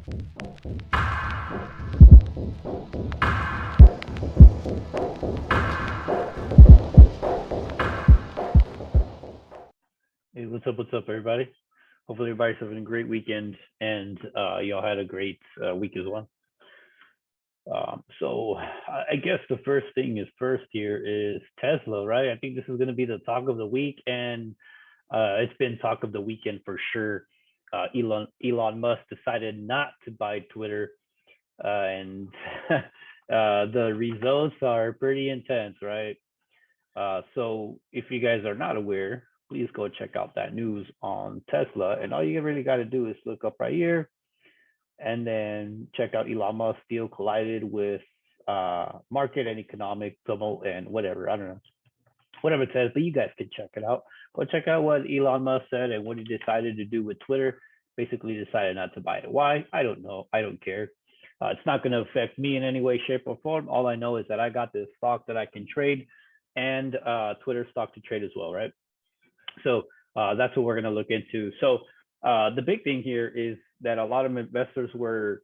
Hey, what's up, everybody? Hopefully, everybody's having a great weekend and y'all had a great week as well. So, I guess the first thing is first here is Tesla, right? I think this is going to be the talk of the week, and it's been talk of the weekend for sure. Elon Musk decided not to buy Twitter, and the results are pretty intense, right? So if you guys are not aware, please go check out that news on Tesla. And all you really got to do is look up right here and then check out Elon Musk deal collided with market and economic tumult and whatever. I don't know, whatever it says, but you guys can check it out. Go check out what Elon Musk said and what he decided to do with Twitter. Basically, decided not to buy it. Why? I don't know. I don't care. It's not going to affect me in any way, shape, or form. All I know is that I got this stock that I can trade and Twitter stock to trade as well, right? So that's what we're going to look into. So the big thing here is that a lot of investors were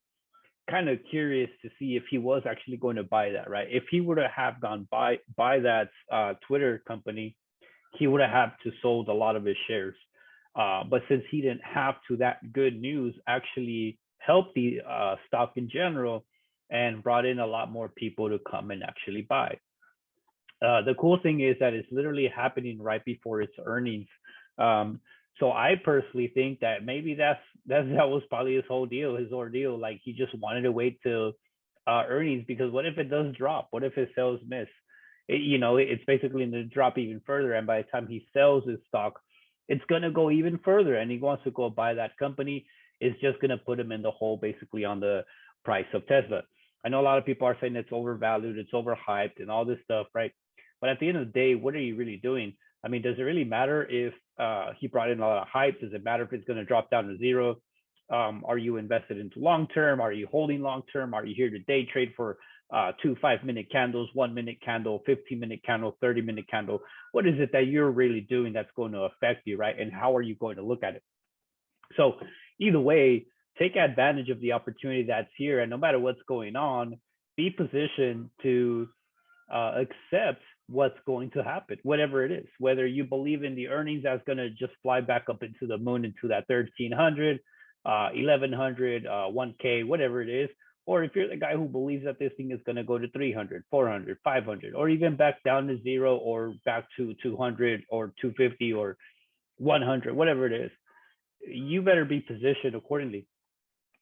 kind of curious to see if he was actually going to buy that, right? If he were to have gone buy that Twitter company, he would have to sold a lot of his shares. But since he didn't have to, that good news actually helped the stock in general and brought in a lot more people to come and actually buy. The cool thing is that it's literally happening right before its earnings. So I personally think that maybe that was probably his whole deal, his ordeal. Like he just wanted to wait till earnings, because what if it does drop? What if his sales miss? It's basically going to drop even further. And by the time he sells his stock, it's going to go even further. And he wants to go buy that company. It's just going to put him in the hole basically on the price of Tesla. I know a lot of people are saying it's overvalued, it's overhyped, and all this stuff, right? But at the end of the day, what are you really doing? I mean, does it really matter if he brought in a lot of hype? Does it matter if it's going to drop down to zero? Are you invested into long term? Are you holding long term? Are you here to day trade for 2 5-minute candles, 1-minute candle, 15-minute candle, 30-minute candle? What is it that you're really doing that's going to affect you, right? And how are you going to look at it? So either way, take advantage of the opportunity that's here, and no matter what's going on, be positioned to accept what's going to happen, whatever it is. Whether you believe in the earnings that's going to just fly back up into the moon, into that 1300, 1100, 1K, whatever it is, or if you're the guy who believes that this thing is going to go to 300, 400, 500, or even back down to zero, or back to 200 or 250 or 100, whatever it is, you better be positioned accordingly.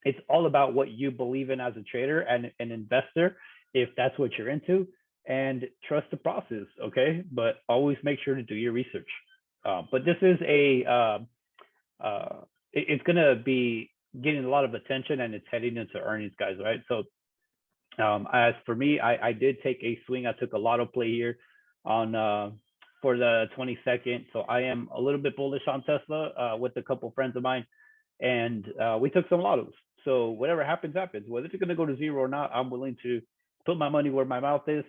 It's all about what you believe in as a trader and an investor, if that's what you're into, and trust the process, okay? But always make sure to do your research. But this is it's going to be getting a lot of attention, and it's heading into earnings, guys, right? So as for me, I did take a swing. I took a lotto play here on for the 22nd. So I am a little bit bullish on Tesla with a couple friends of mine, and we took some lottos. So whatever happens, happens. Whether it's going to go to zero or not, I'm willing to put my money where my mouth is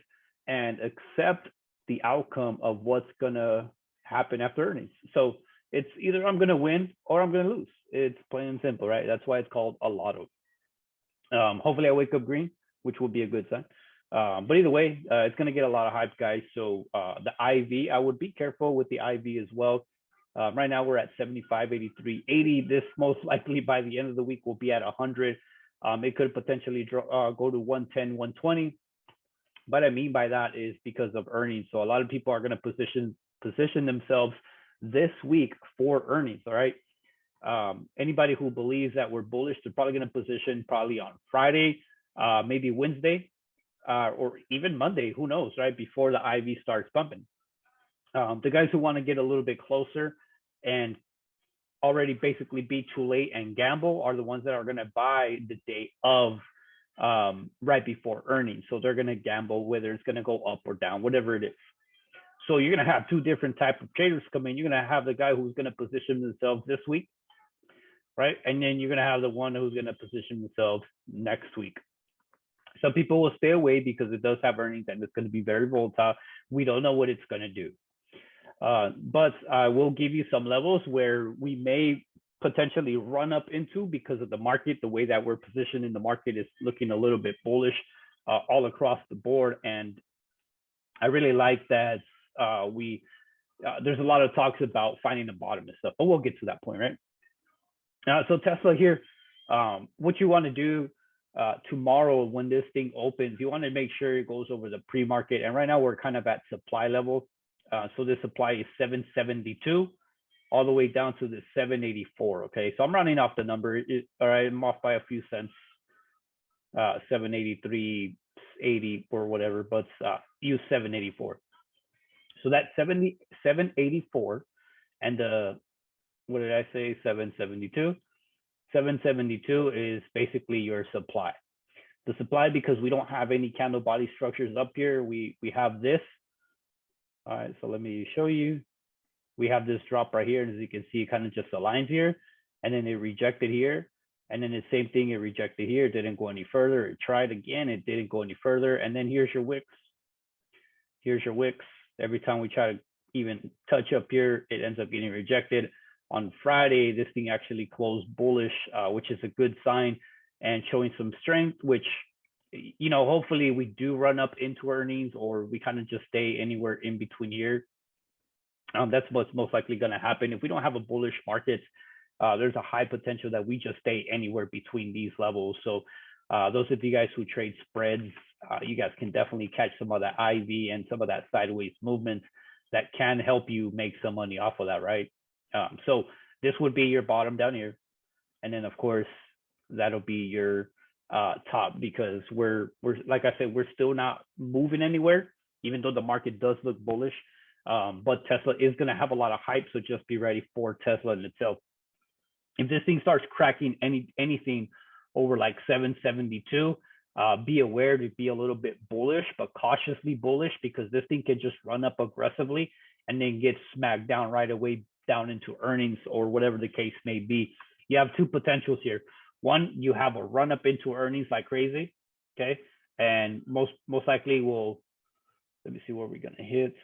and accept the outcome of what's going to happen after earnings. So it's either I'm going to win or I'm going to lose. It's plain and simple, right? That's why it's called a lotto. Hopefully I wake up green, which will be a good sign. But either way, it's going to get a lot of hype, guys. So the IV, I would be careful with the IV as well. Right now we're at 75, 83, 80. This most likely by the end of the week will be at 100. It could potentially go to 110, 120. What I mean by that is because of earnings. So a lot of people are going to position themselves this week for earnings. All right. Anybody who believes that we're bullish, they're probably going to position probably on Friday, maybe Wednesday, or even Monday. Who knows, right? Before the IV starts pumping. The guys who want to get a little bit closer and already basically be too late and gamble are the ones that are going to buy the day of right before earnings. So they're going to gamble whether it's going to go up or down, whatever it is. So you're going to have two different types of traders come in. You're going to have the guy who's going to position themselves this week, right? And then you're going to have the one who's going to position themselves next week. Some people will stay away because it does have earnings and it's going to be very volatile. We don't know what it's going to do. But I will give you some levels where we may potentially run up into because of the market. The way that we're positioned in the market is looking a little bit bullish all across the board. And I really like that there's a lot of talks about finding the bottom and stuff, but we'll get to that point, right? So Tesla here, what you want to do tomorrow when this thing opens, you want to make sure it goes over the pre-market. And right now we're kind of at supply level. So this supply is 772 all the way down to the 784. Okay, so I'm rounding off the number. All right, I'm off by a few cents, 783.80 or whatever, but use 784. So that 784 and what did I say? 772. 772 is basically your supply. The supply, because we don't have any candle body structures up here, we have this. All right, so let me show you. We have this drop right here, and as you can see, it kind of just aligns here, and then it rejected here, and then the same thing, it rejected here, it didn't go any further. It tried again, it didn't go any further, and then here's your wicks. Here's your wicks. Every time we try to even touch up here, it ends up getting rejected. On Friday, this thing actually closed bullish, which is a good sign and showing some strength, which, you know, hopefully we do run up into earnings, or we kind of just stay anywhere in between here. That's what's most likely going to happen. If we don't have a bullish market, there's a high potential that we just stay anywhere between these levels. So those of you guys who trade spreads, you guys can definitely catch some of that IV and some of that sideways movement that can help you make some money off of that, right? So this would be your bottom down here. And then of course, that'll be your top, because we're like I said, we're still not moving anywhere, even though the market does look bullish. But Tesla is going to have a lot of hype, so just be ready for Tesla in itself. If this thing starts cracking anything over like 772, be aware to be a little bit bullish, but cautiously bullish, because this thing can just run up aggressively and then get smacked down right away down into earnings or whatever the case may be. You have two potentials here. One, you have a run up into earnings like crazy, okay? And most likely will, let me see where we're going to hit.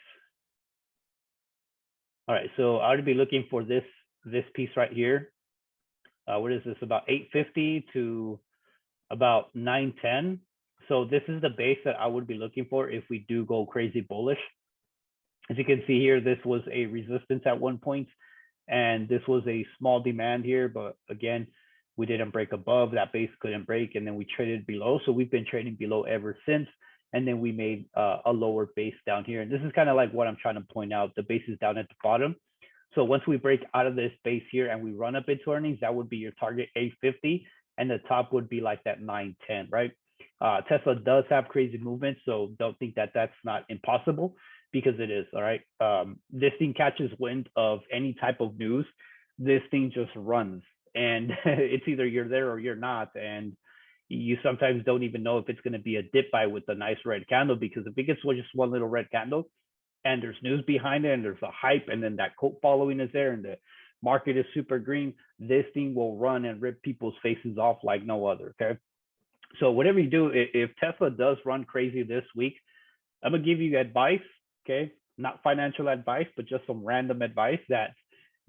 All right, so I would be looking for this piece right here. What is this? About 850 to about 910. So this is the base that I would be looking for if we do go crazy bullish. As you can see here, this was a resistance at one point, and this was a small demand here. But again, we didn't break above that base, couldn't break, and then we traded below. So we've been trading below ever since. And then we made a lower base down here. And this is kind of like what I'm trying to point out. The base is down at the bottom. So once we break out of this base here and we run up into earnings, that would be your target 850. And the top would be like that 910, right? Tesla does have crazy movement, so don't think that that's not impossible, because it is, all right? This thing catches wind of any type of news. This thing just runs. And it's either you're there or you're not. And you sometimes don't even know if it's going to be a dip buy with a nice red candle, because if it gets just one little red candle and there's news behind it and there's a hype and then that quote following is there and the market is super green, this thing will run and rip people's faces off like no other, okay? So whatever you do, if Tesla does run crazy this week, I'm going to give you advice, okay? Not financial advice, but just some random advice, that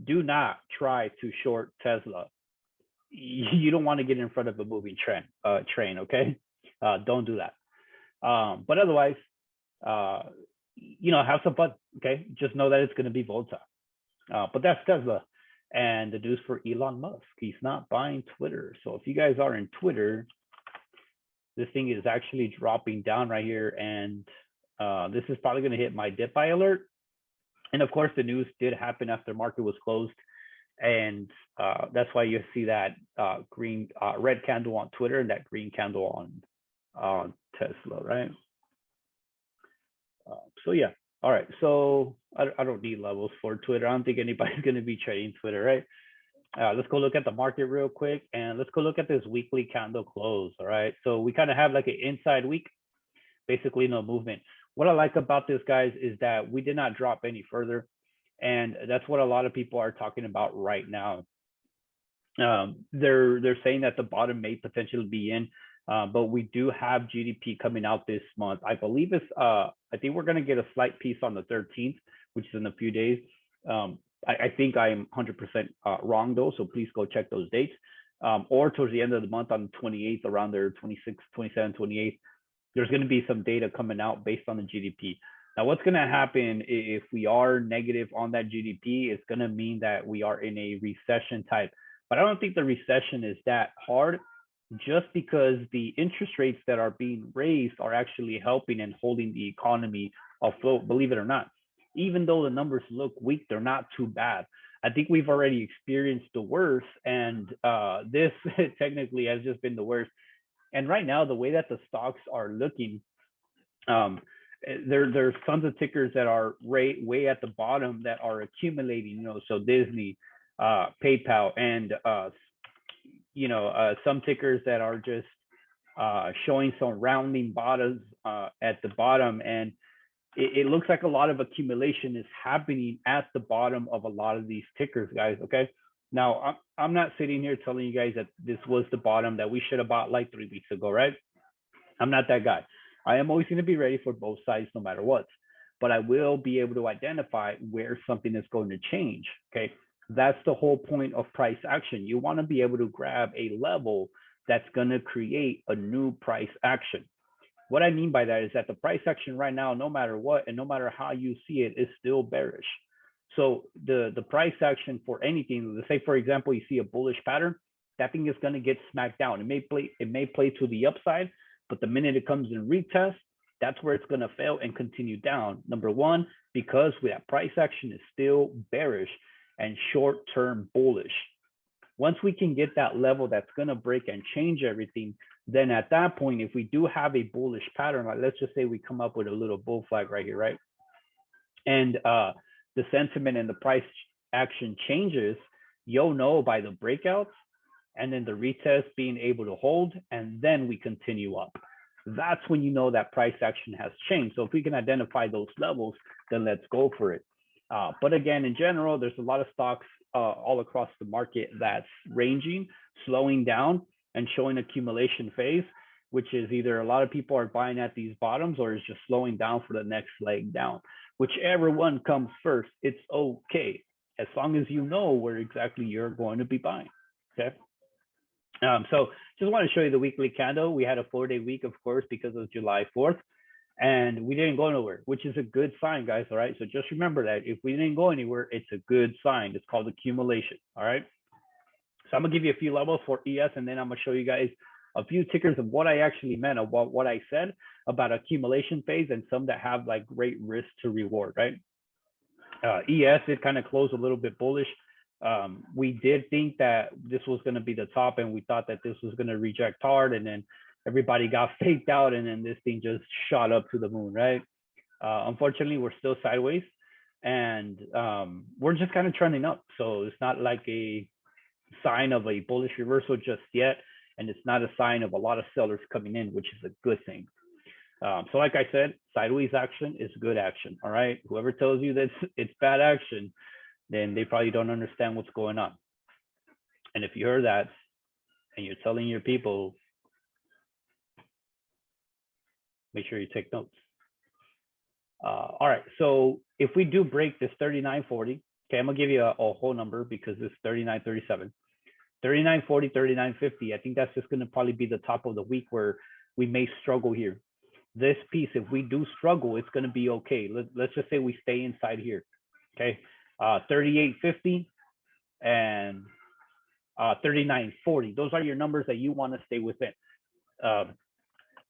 do not try to short Tesla. You don't want to get in front of a moving train, okay? Don't do that. But otherwise, you know, have some fun, okay? Just know that it's going to be volatile. But that's Tesla. And the news for Elon Musk, he's not buying Twitter. So if you guys are in Twitter, this thing is actually dropping down right here. And this is probably going to hit my dip buy alert. And of course, the news did happen after market was closed. And that's why you see that red candle on Twitter and that green candle on Tesla, right? So yeah, all right. So I don't need levels for Twitter. I don't think anybody's going to be trading Twitter, right? Let's go look at the market real quick, and let's go look at this weekly candle close. All right. So we kind of have like an inside week, basically no movement. What I like about this, guys, is that we did not drop any further. And that's what a lot of people are talking about right now. They're saying that the bottom may potentially be in, but we do have GDP coming out this month. I believe it's, I think we're going to get a slight piece on the 13th, which is in a few days. I think I'm 100% wrong though, so please go check those dates. Or towards the end of the month on the 28th, around there, 26, 27, 28th, there's going to be some data coming out based on the GDP. Now, what's going to happen if we are negative on that GDP? It's going to mean that we are in a recession type. But I don't think the recession is that hard, just because the interest rates that are being raised are actually helping and holding the economy afloat, believe it or not. Even though the numbers look weak, they're not too bad. I think we've already experienced the worst, and this technically has just been the worst. And right now, the way that the stocks are looking, um, there's tons of tickers that are way at the bottom that are accumulating. So Disney, PayPal, and some tickers that are just showing some rounding bottoms at the bottom, and it looks like a lot of accumulation is happening at the bottom of a lot of these tickers, guys. Okay. Now, I'm not sitting here telling you guys that this was the bottom that we should have bought like 3 weeks ago, right? I'm not that guy. I am always going to be ready for both sides no matter what, but I will be able to identify where something is going to change. Okay. That's the whole point of price action. You want to be able to grab a level that's going to create a new price action. What I mean by that is that the price action right now, no matter what, and no matter how you see it, is still bearish. So the price action for anything, let's say, for example, you see a bullish pattern, that thing is going to get smacked down. It may play to the upside, but the minute it comes in retest, that's where it's going to fail and continue down. Number one, because that price action is still bearish and short-term bullish. Once we can get that level that's going to break and change everything, then at that point, if we do have a bullish pattern, like let's just say we come up with a little bull flag right here, right? And the sentiment and the price action changes, you'll know by the breakouts and then the retest being able to hold, and then we continue up. That's when you know that price action has changed. So if we can identify those levels, then let's go for it. But again, in general, there's a lot of stocks all across the market that's ranging, slowing down, and showing accumulation phase, which is either a lot of people are buying at these bottoms or is just slowing down for the next leg down. Whichever one comes first, it's okay, as long as you know where exactly you're going to be buying. Okay. So just want to show you the weekly candle. We had a 4-day week, of course, because of July 4th. And we didn't go nowhere, which is a good sign, guys. All right. So just remember that if we didn't go anywhere, it's a good sign. It's called accumulation. All right. So I'm going to give you a few levels for ES, and then I'm going to show you guys a few tickers of what I actually meant about what I said about accumulation phase and some that have like great risk to reward, right? ES, it kind of closed a little bit bullish. We did think that this was going to be the top, and we thought that this was going to reject hard, and then everybody got faked out, and then this thing just shot up to the moon, right? Unfortunately, we're still sideways, and we're just kind of trending up. So it's not like a sign of a bullish reversal just yet, and it's not a sign of a lot of sellers coming in, which is a good thing. So like I said, sideways action is good action. All right. Whoever tells you that it's bad action, then they probably don't understand what's going on. And if you heard that and you're telling your people, make sure you take notes. All right. So if we do break this 39.40, okay, I'm gonna give you a whole number because it's 39.37. 39.40, 39.50. I think that's just going to probably be the top of the week where we may struggle here. This piece, if we do struggle, it's going to be okay. Let's just say we stay inside here. Okay. 38.50 and 39.40. Those are your numbers that you want to stay within.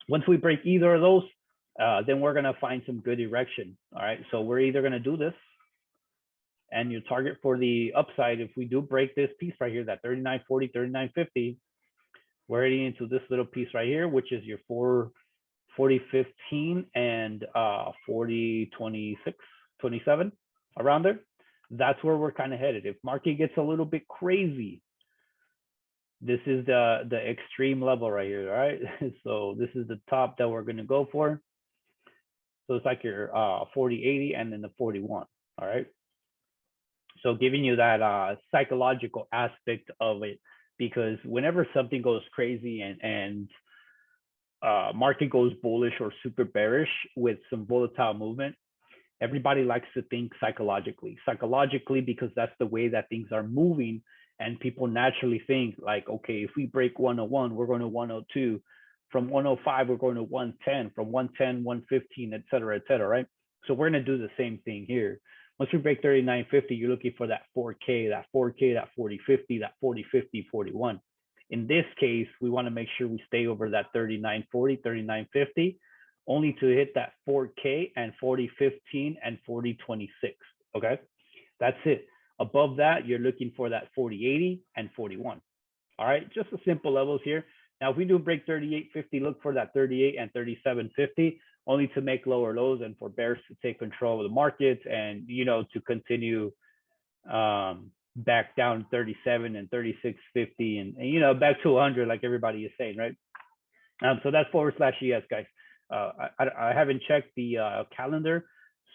Once we break either of those, then we're going to find some good direction. All right. So we're either going to do this, and your target for the upside, if we do break this piece right here, that 39.40, 39.50, we're heading into this little piece right here, which is your 40.15 and 40.26, 27, around there. That's where we're kind of headed. If market gets a little bit crazy, this is the extreme level right here, all right? So this is the top that we're going to go for. So it's like your 40.80 and then the 41, all right? So giving you that psychological aspect of it, because whenever something goes crazy and market goes bullish or super bearish with some volatile movement, Everybody likes to think psychologically, because that's the way that things are moving. And people naturally think like, okay, if we break 101, we're going to 102. From 105, we're going to 110. From 110, 115, et cetera, right? So we're going to do the same thing here. Once we break 39.50, you're looking for that 4K, that 40.50, that 40.50, 41. In this case, we want to make sure we stay over that 39.40, 39.50, only to hit that 4K and 40.15 and 40.26. Okay, that's it. Above that, you're looking for that 40.80 and 41. All right, just the simple levels here. Now, if we do break 38.50, look for that 38 and 37.50, only to make lower lows and for bears to take control of the markets and, you know, to continue back down 37 and 36.50 and, you know, back to 100 like everybody is saying, right? So that's /ES, guys. I haven't checked the calendar,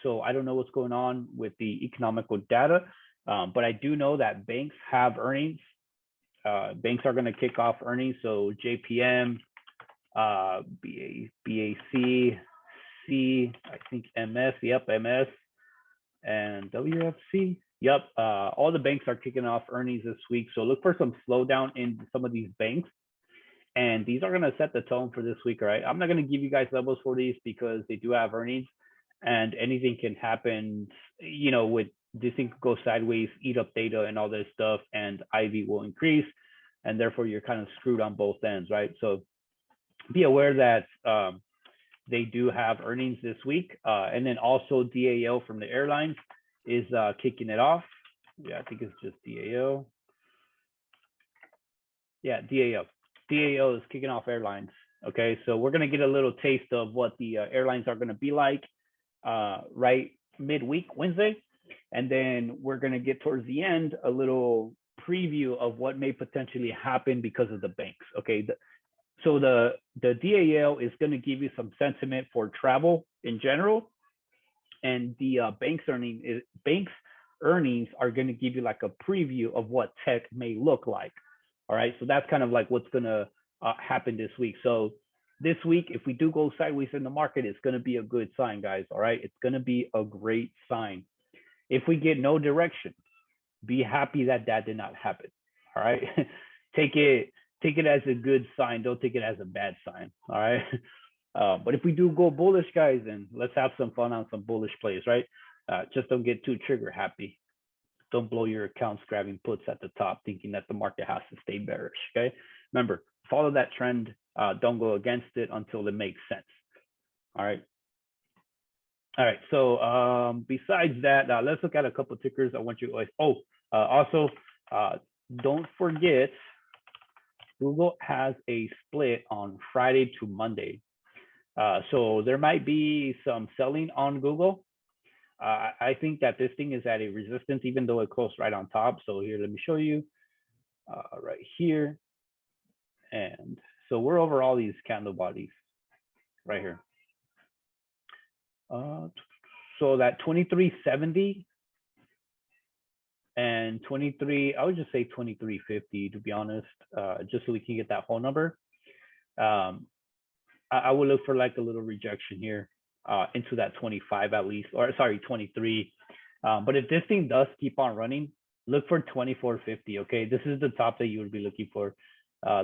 so I don't know what's going on with the economical data, but I do know that banks have earnings. Banks are going to kick off earnings, so JPM, BAC, C, I think MS, yep, MS, and WFC, yep. All the banks are kicking off earnings this week, so look for some slowdown in some of these banks. And these are going to set the tone for this week, all right? I'm not going to give you guys levels for these because they do have earnings and anything can happen, you know, with this thing could go sideways, eat up data and all this stuff, and IV will increase. And therefore, you're kind of screwed on both ends, right? So be aware that they do have earnings this week. And then also DAO from the airlines is kicking it off. Yeah, I think it's just DAO. Yeah, DAO. DAO is kicking off airlines. Okay, so we're gonna get a little taste of what the airlines are gonna be like right midweek Wednesday, and then we're gonna get towards the end a little preview of what may potentially happen because of the banks. Okay, so the DAO is gonna give you some sentiment for travel in general, and the banks earnings are gonna give you like a preview of what tech may look like. All right, so that's kind of like what's going to happen this week. So this week, if we do go sideways in the market, it's going to be a good sign, guys. All right, it's going to be a great sign. If we get no direction, be happy that that did not happen. All right, take it as a good sign. Don't take it as a bad sign. All right. But if we do go bullish, guys, then let's have some fun on some bullish plays, right? Just don't get too trigger happy. Don't blow your accounts grabbing puts at the top thinking that the market has to stay bearish. Okay, remember, follow that trend. Don't go against it until it makes sense. All right. So besides that, let's look at a couple of tickers. I want you also don't forget, Google has a split on Friday to Monday. So there might be some selling on Google. I think that this thing is at a resistance, even though it closed right on top. So here, let me show you right here. And so we're over all these candle bodies right here. So that 2370 and 23, I would just say 2350 to be honest, just so we can get that whole number. I would look for like a little rejection here. Into that 25 at least, or sorry, 23. But if this thing does keep on running, look for 2450. Okay, this is the top that you would be looking for.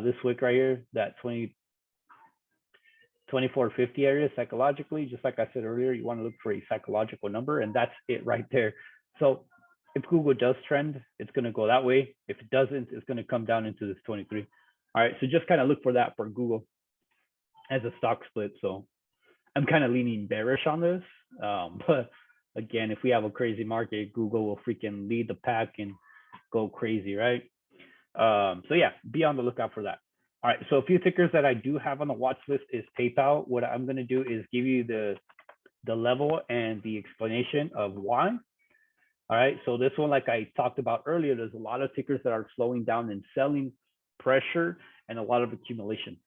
This wick right here, that 2450 area psychologically, just like I said earlier, you want to look for a psychological number, and that's it right there. So if Google does trend, it's going to go that way. If it doesn't, it's going to come down into this 23. All right, so just kind of look for that for Google as a stock split. So I'm kind of leaning bearish on this, but again, if we have a crazy market, Google will freaking lead the pack and go crazy, right? So yeah, be on the lookout for that. All right, so a few tickers that I do have on the watch list is PayPal. What I'm going to do is give you the level and the explanation of why. All right, so this one, like I talked about earlier, there's a lot of tickers that are slowing down and selling pressure and a lot of accumulation.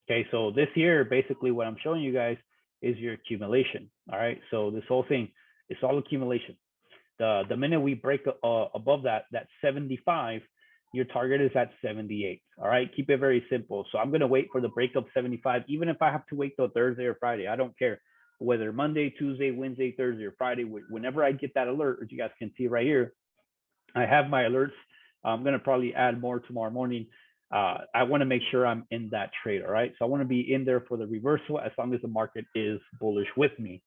Okay, so this here, basically what I'm showing you guys is your accumulation. All right, so this whole thing, it's all accumulation. The minute we break above that 75, your target is at 78. All right, keep it very simple. So I'm going to wait for the break of 75, even if I have to wait till Thursday or Friday. I don't care. whether Monday, Tuesday, Wednesday, Thursday, or Friday, whenever I get that alert, as you guys can see right here, I have my alerts. I'm going to probably add more tomorrow morning. I want to make sure I'm in that trade. All right. So I want to be in there for the reversal as long as the market is bullish with me.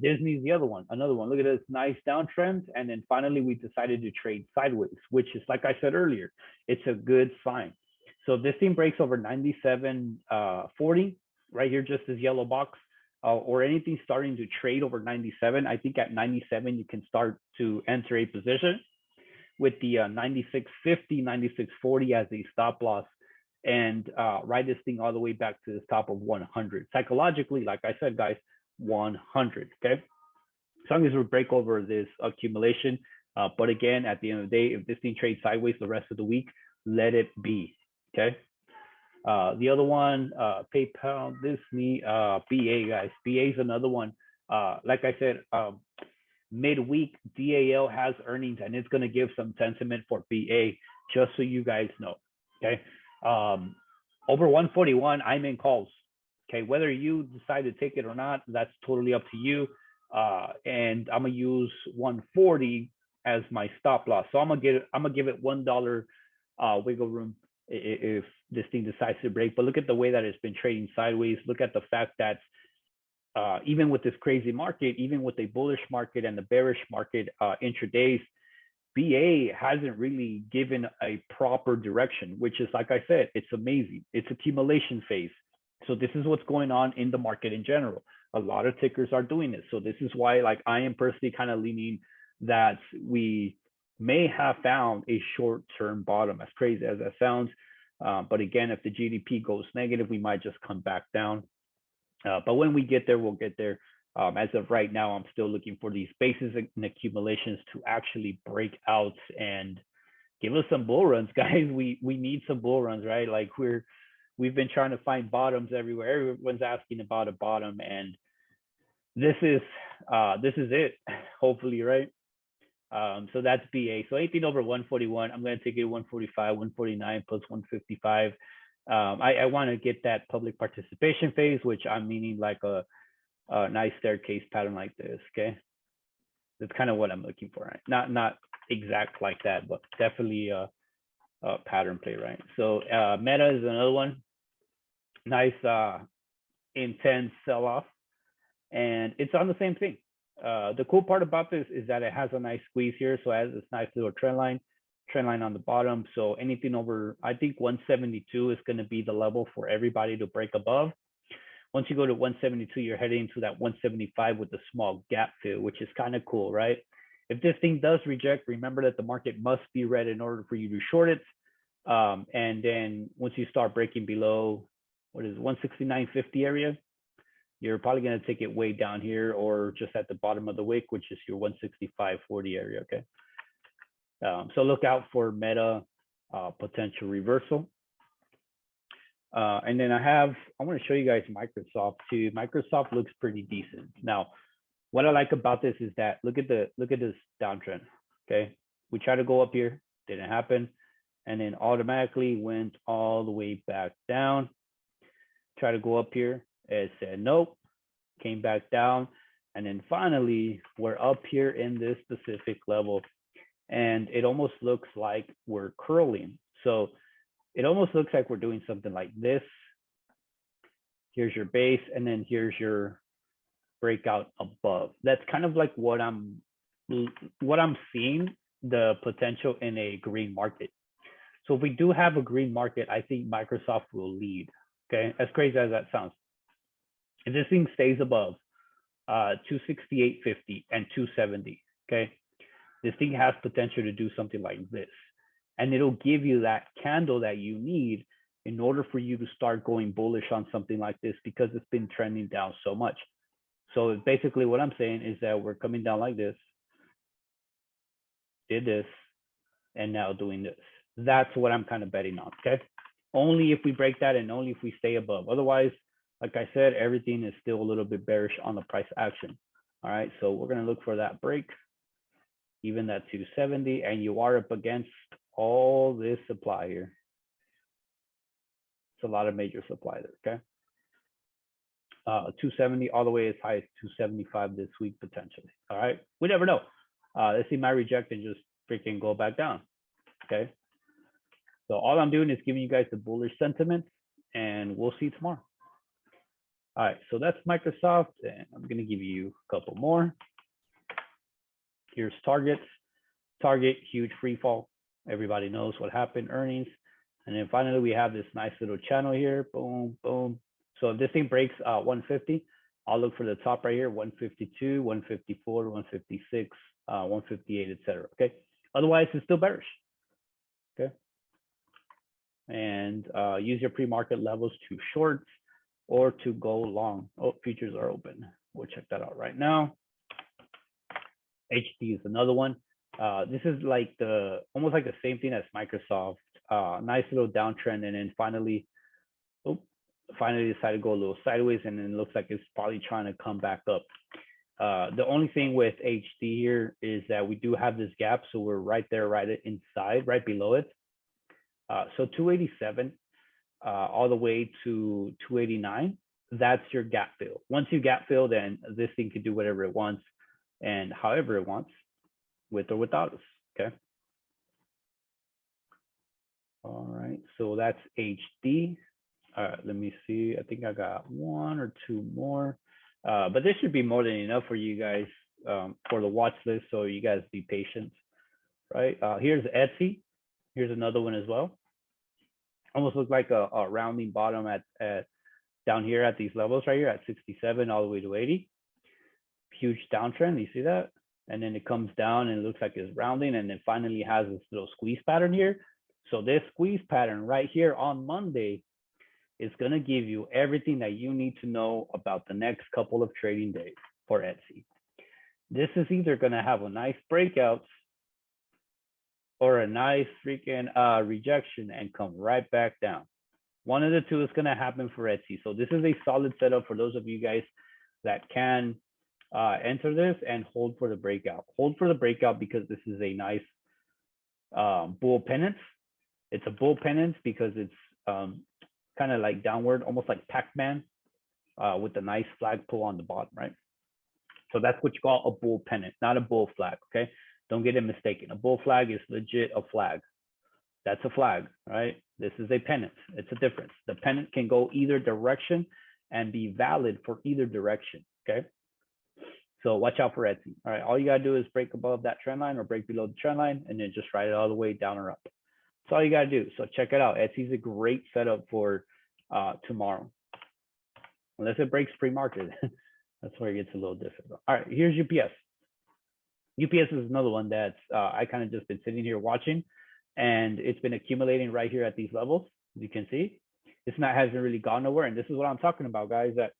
Disney's the other one, another one. Look at this nice downtrend. And then finally, we decided to trade sideways, which is, like I said earlier, it's a good sign. So if this thing breaks over 97.40 right here, just this yellow box, or anything starting to trade over 97, I think at 97, you can start to enter a position with the 96.50, 96.40 as a stop loss, and ride this thing all the way back to the top of 100. Psychologically, like I said, guys, 100, okay? As long as we break over this accumulation. But again, at the end of the day, if this thing trades sideways the rest of the week, let it be, okay? The other one, PayPal, Disney, BA, guys. BA is another one. Like I said, midweek, DAL has earnings, and it's going to give some sentiment for BA, just so you guys know, okay? Over 141, I'm in calls, okay? Whether you decide to take it or not, that's totally up to you. And I'm going to use 140 as my stop loss. So I'm going to give it $1 wiggle room if this thing decides to break. But look at the way that it's been trading sideways. Look at the fact that even with this crazy market, even with a bullish market and the bearish market intradays, BA hasn't really given a proper direction, which is, like I said, it's amazing. It's accumulation phase. So this is what's going on in the market in general. A lot of tickers are doing this. So this is why, like, I am personally kind of leaning that we may have found a short-term bottom, as crazy as that sounds. But again, if the GDP goes negative, we might just come back down. But when we get there, we'll get there. As of right now, I'm still looking for these bases and accumulations to actually break out and give us some bull runs, guys. We need some bull runs, right? Like we've been trying to find bottoms everywhere. Everyone's asking about a bottom, and this is it. Hopefully, right? So that's BA. So anything over 141, I'm going to take it 145, 149 plus 155. I want to get that public participation phase, which I'm meaning like a nice staircase pattern like this. Okay, that's kind of what I'm looking for, right? Not exact like that, but definitely a pattern play, right? So Meta is another one. Nice intense sell-off, and it's on the same thing. The cool part about this is that it has a nice squeeze here, so it has this nice little trend line on the bottom. So anything over, I think 172 is going to be the level for everybody to break above. Once you go to 172, you're heading into that 175 with a small gap fill, which is kind of cool, right? If this thing does reject, remember that the market must be red in order for you to short it. And then once you start breaking below, what is it, 169.50 area, you're probably going to take it way down here or just at the bottom of the wick, which is your 165.40 area, okay? So look out for Meta potential reversal. And then I want to show you guys Microsoft too. Microsoft looks pretty decent. Now, what I like about this is that look at this downtrend, okay? We tried to go up here, didn't happen, and then automatically went all the way back down. Try to go up here, it said nope, came back down, and then finally we're up here in this specific level, and it almost looks like we're curling. So it almost looks like we're doing something like this. Here's your base, and then here's your breakout above. That's kind of like what I'm seeing the potential in a green market. So if we do have a green market, I think Microsoft will lead. Okay, as crazy as that sounds. If this thing stays above 268.50 and 270, okay, this thing has potential to do something like this. And it'll give you that candle that you need in order for you to start going bullish on something like this, because it's been trending down so much. So basically what I'm saying is that we're coming down like this, did this, and now doing this. That's what I'm kind of betting on, okay? Only if we break that and only if we stay above. Otherwise, like I said, everything is still a little bit bearish on the price action. All right, so we're going to look for that break, even that 270, and you are up against all this supply here. It's a lot of major supply there, okay? 270 all the way as high as 275 this week potentially. All right, we never know. Let's see my reject and just freaking go back down. Okay, so all I'm doing is giving you guys the bullish sentiment, and we'll see tomorrow. All right, so that's Microsoft, and I'm gonna give you a couple more. Here's targets. Target, huge free fall. Everybody knows what happened, earnings. And then finally, we have this nice little channel here. Boom, boom. So if this thing breaks 150, I'll look for the top right here, 152, 154, 156, 158, etc. Okay. Otherwise, it's still bearish. Okay. And use your pre-market levels to short or to go long. Oh, futures are open. We'll check that out right now. HD is another one. This is like almost like the same thing as Microsoft. Nice little downtrend, and then finally decided to go a little sideways, and then it looks like it's probably trying to come back up. The only thing with HD here is that we do have this gap, so we're right there, right inside, right below it. So 287 all the way to 289. That's your gap fill. Once you gap fill, then this thing can do whatever it wants and however it wants, with or without us. Okay. All right. So that's HD. All right. Let me see. I think I got one or two more, but this should be more than enough for you guys for the watch list. So you guys be patient. Right. Here's Etsy. Here's another one as well. Almost looks like a rounding bottom at down here at these levels right here at 67 all the way to 80. Huge downtrend. You see that? And then it comes down and it looks like it's rounding, and then finally has this little squeeze pattern here. So this squeeze pattern right here on Monday is going to give you everything that you need to know about the next couple of trading days for Etsy. This is either going to have a nice breakout or a nice freaking rejection and come right back down. One of the two is going to happen for Etsy. So this is a solid setup for those of you guys that can enter this and hold for the breakout. Hold for the breakout because this is a nice bull pennant. It's a bull pennant because it's kind of like downward, almost like Pac-Man with a nice flag pull on the bottom, right? So that's what you call a bull pennant, not a bull flag, okay? Don't get it mistaken. A bull flag is legit a flag. That's a flag, right? This is a pennant. It's a difference. The pennant can go either direction and be valid for either direction, okay? So watch out for Etsy. All right, all you gotta do is break above that trend line or break below the trend line, and then just ride it all the way down or up. That's all you gotta do. So check it out. Etsy's a great setup for tomorrow, unless it breaks pre-market. That's where it gets a little difficult. All right, here's UPS. UPS is another one that's I kind of just been sitting here watching, and it's been accumulating right here at these levels. As you can see, it's not hasn't really gone nowhere, and this is what I'm talking about, guys. That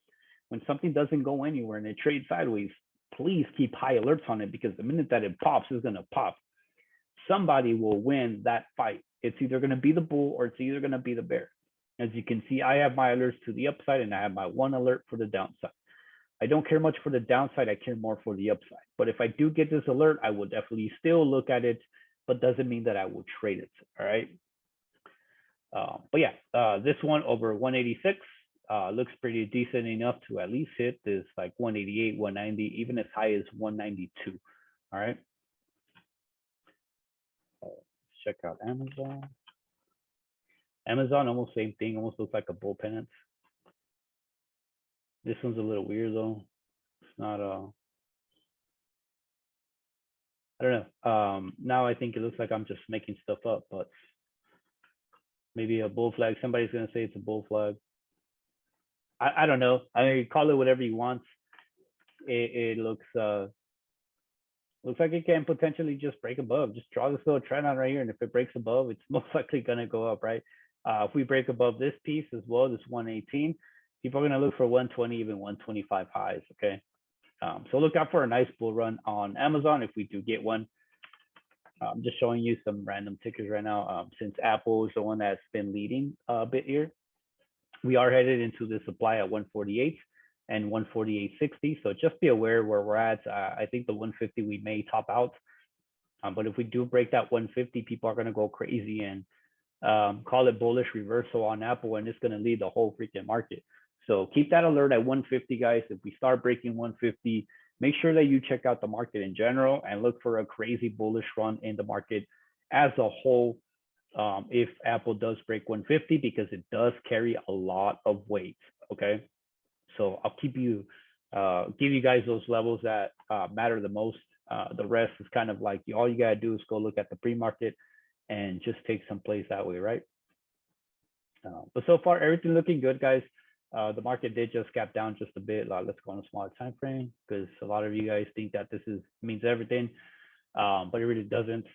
when something doesn't go anywhere and it trades sideways, please keep high alerts on it, because the minute that it pops, it's gonna pop. Somebody will win that fight. It's either gonna be the bull or it's either gonna be the bear. As you can see, I have my alerts to the upside and I have my one alert for the downside. I don't care much for the downside. I care more for the upside. But if I do get this alert, I will definitely still look at it, but doesn't mean that I will trade it. All right. But yeah, this one over 186 looks pretty decent enough to at least hit this like 188, 190, even as high as 192. All right. Let's check out Amazon. Amazon, almost same thing. Almost looks like a bull pennant. This one's a little weird though. It's not I don't know. Now I think it looks like I'm just making stuff up, but maybe a bull flag. Somebody's gonna say it's a bull flag. I don't know. I mean, call it whatever you want. It looks like it can potentially just break above. Just draw this little trend line right here, and if it breaks above, it's most likely gonna go up, right? If we break above this piece as well, this 118, people are gonna look for 120, even 125 highs. Okay, so look out for a nice bull run on Amazon if we do get one. I'm just showing you some random tickers right now. Since Apple is the one that's been leading a bit here, we are headed into the supply at 148 and 148.60. So just be aware where we're at. I think the 150 we may top out, but if we do break that 150, people are going to go crazy and call it bullish reversal on Apple, and it's going to lead the whole freaking market. So keep that alert at 150, guys. If we start breaking 150, make sure that you check out the market in general and look for a crazy bullish run in the market as a whole. If Apple does break 150, because it does carry a lot of weight. Okay, so I'll keep you give you guys those levels that matter the most. The rest is kind of like all you gotta do is go look at the pre-market and just take some plays that way, right? But so far, everything looking good, guys. The market did just gap down just a bit. Let's go on a smaller time frame because a lot of you guys think that this means everything, but it really doesn't.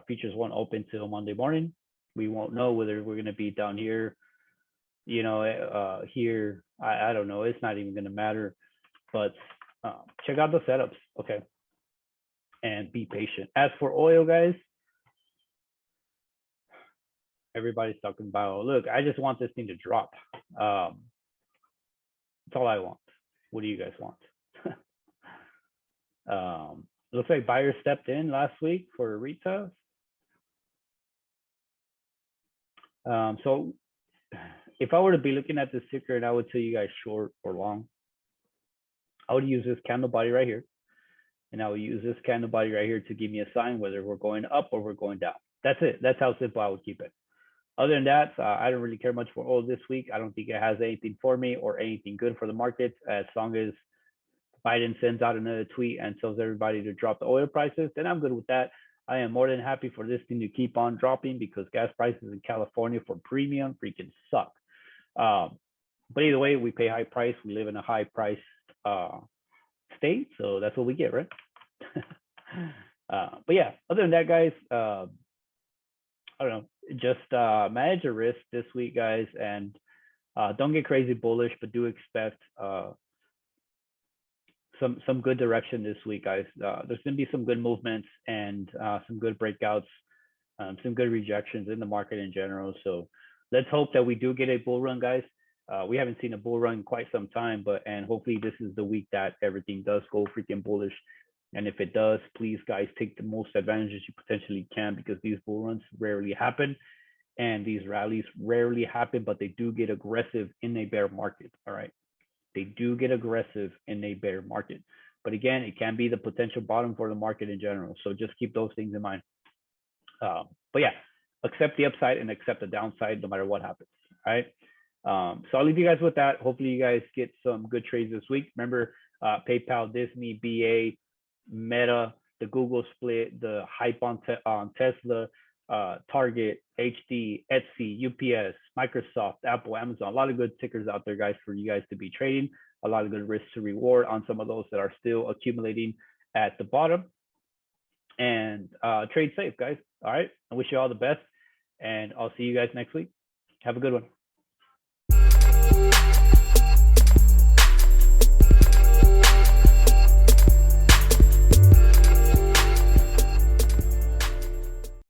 Futures won't open till Monday morning. We won't know whether we're going to be down here, here. I don't know. It's not even going to matter. But check out the setups, okay? And be patient. As for oil, guys, everybody's talking about, look, I just want this thing to drop. That's all I want. What do you guys want? Looks like buyers stepped in last week for retail. So if I were to be looking at this ticker and I would tell you guys short or long, I would use this candle body right here. And I would use this candle body right here to give me a sign whether we're going up or we're going down. That's it. That's how simple I would keep it. Other than that, I don't really care much for oil this week. I don't think it has anything for me or anything good for the market. As long as Biden sends out another tweet and tells everybody to drop the oil prices, then I'm good with that. I am more than happy for this thing to keep on dropping because gas prices in California for premium freaking suck. But either way, we pay high price. We live in a high price state, so that's what we get, right? But yeah, other than that, guys, I don't know. Just manage your risk this week, guys, and don't get crazy bullish, but do expect some good direction this week, guys. There's gonna be some good movements and some good breakouts, some good rejections in the market in general. So let's hope that we do get a bull run, guys. We haven't seen a bull run in quite some time, and hopefully this is the week that everything does go freaking bullish. And if it does, please, guys, take the most advantages you potentially can because these bull runs rarely happen and these rallies rarely happen, but they do get aggressive in a bear market. All right. They do get aggressive in a bear market. But again, it can be the potential bottom for the market in general. So just keep those things in mind. But yeah, accept the upside and accept the downside no matter what happens. All right. So I'll leave you guys with that. Hopefully you guys get some good trades this week. Remember, PayPal, Disney, BA, Meta, the Google split, the hype on Tesla, Target, HD, Etsy, UPS, Microsoft, Apple, Amazon. A lot of good tickers out there, guys, for you guys to be trading. A lot of good risk to reward on some of those that are still accumulating at the bottom. And trade safe, guys. All right. I wish you all the best. And I'll see you guys next week. Have a good one.